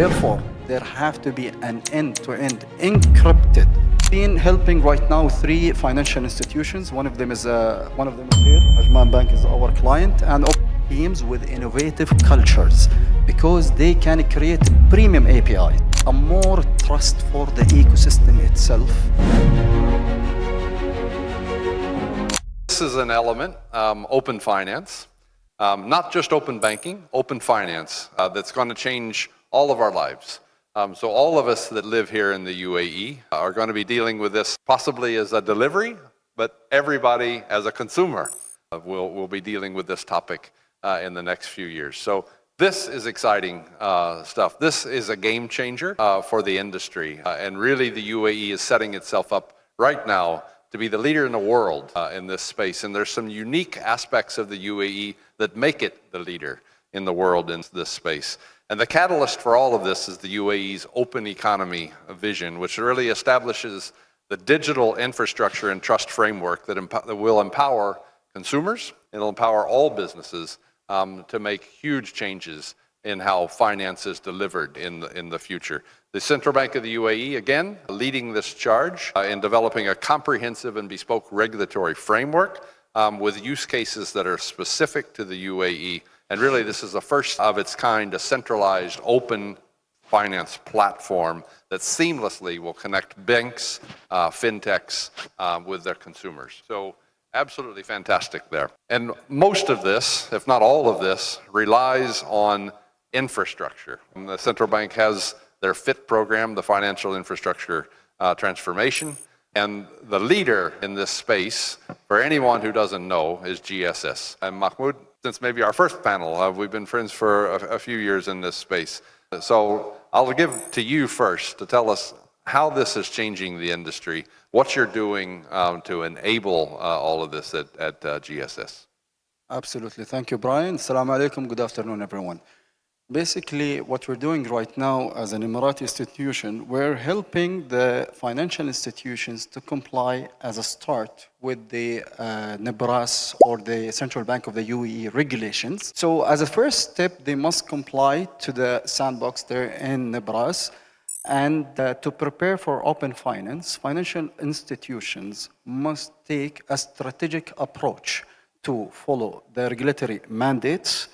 Therefore, there have to be an end-to-end encrypted. Been helping right now 3 financial institutions. One of them is here. Ajman Bank is our client, and teams with innovative cultures because they can create premium APIs, a more trust for the ecosystem itself. This is an element, open finance, not just open banking, open finance, that's going to change all of our lives. So all of us that live here in the UAE are going to be dealing with this possibly as a delivery, but everybody as a consumer will be dealing with this topic in the next few years. So this is exciting stuff. This is a game changer for the industry. And really the UAE is setting itself up right now to be the leader in the world in this space. And there's some unique aspects of the UAE that make it the leader in the world in this space. And the catalyst for all of this is the UAE's open economy vision, which really establishes the digital infrastructure and trust framework that will empower consumers. It'll empower all businesses to make huge changes in how finance is delivered in the future. The Central Bank of the UAE, again, leading this charge in developing a comprehensive and bespoke regulatory framework with use cases that are specific to the UAE. And really, this is the first of its kind, a centralized open finance platform that seamlessly will connect banks, fintechs with their consumers. So absolutely fantastic there. And most of this, if not all of this, relies on infrastructure. And the central bank has their FIT program, the Financial Infrastructure Transformation. And the leader in this space, for anyone who doesn't know, is GSS. And Mahmoud, since maybe our first panel, we've been friends for a few years in this space. So I'll give to you first to tell us how this is changing the industry, what you're doing to enable all of this at GSS. Absolutely. Thank you, Brian. Assalamu alaikum. Good afternoon, everyone. Basically, what we're doing right now as an Emirati institution, we're helping the financial institutions to comply as a start with the NBRAS or the Central Bank of the UAE regulations. So as a first step, they must comply to the sandbox there in NBRAS. And to prepare for open finance, financial institutions must take a strategic approach to follow the regulatory mandates,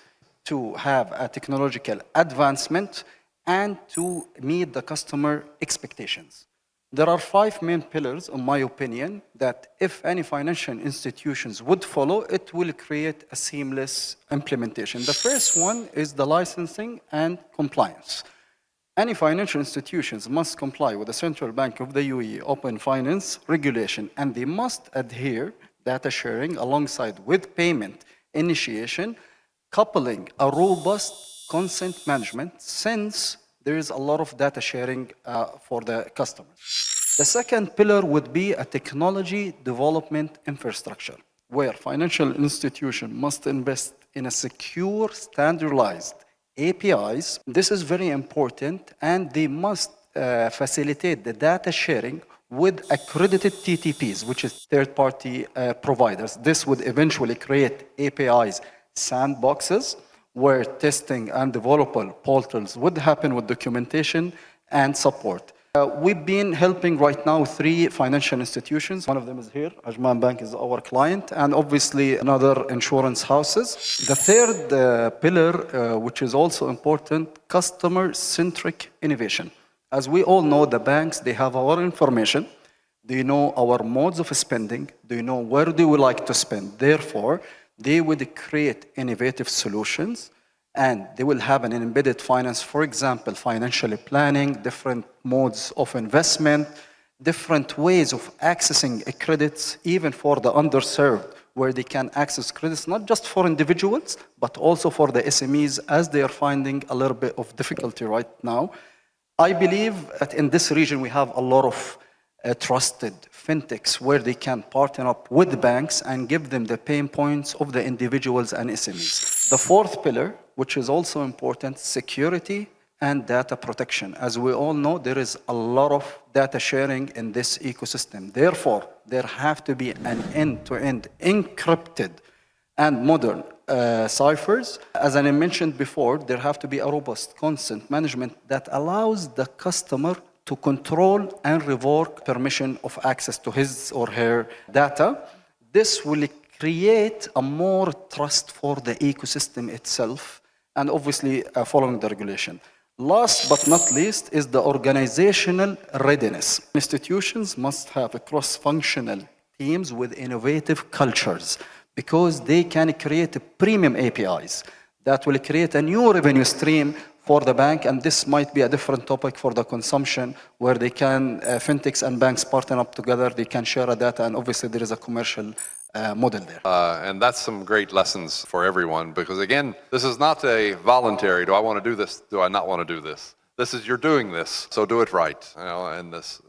to have a technological advancement, and to meet the customer expectations. There are 5 main pillars, in my opinion, that if any financial institutions would follow, it will create a seamless implementation. The first one is the licensing and compliance. Any financial institutions must comply with the Central Bank of the UAE Open Finance Regulation, and they must adhere data sharing alongside with payment initiation, coupling a robust consent management, since there is a lot of data sharing for the customers. The second pillar would be a technology development infrastructure, where financial institutions must invest in a secure, standardized APIs. This is very important, and they must facilitate the data sharing with accredited TTPs, which is third-party providers. This would eventually create APIs sandboxes where testing and developable portals would happen with documentation and support. We've been helping right now 3 financial institutions. One of them is here. Ajman Bank is our client, and obviously another insurance houses. The third pillar, which is also important, customer-centric innovation. As we all know, the banks, they have our information. They know our modes of spending. They know where do we like to spend. Therefore, they would create innovative solutions, and they will have an embedded finance, for example, financial planning, different modes of investment, different ways of accessing credits, even for the underserved, where they can access credits, not just for individuals, but also for the SMEs, as they are finding a little bit of difficulty right now. I believe that in this region, we have a lot of trusted fintechs where they can partner up with the banks and give them the pain points of the individuals and SMEs. The fourth pillar, which is also important, security and data protection. As we all know, there is a lot of data sharing in this ecosystem. Therefore, there have to be an end-to-end encrypted and modern ciphers. As I mentioned before, there have to be a robust consent management that allows the customer to control and revoke permission of access to his or her data. This will create a more trust for the ecosystem itself, and obviously following the regulation. Last but not least is the organizational readiness. Institutions must have a cross-functional teams with innovative cultures because they can create premium APIs that will create a new revenue stream for the bank, and this might be a different topic for the consumption where they can, fintechs and banks partner up together, they can share a data, and obviously there is a commercial model there. And that's some great lessons for everyone because again, this is not a voluntary, do I want to do this, do I not want to do this? This is you're doing this, so do it right. And this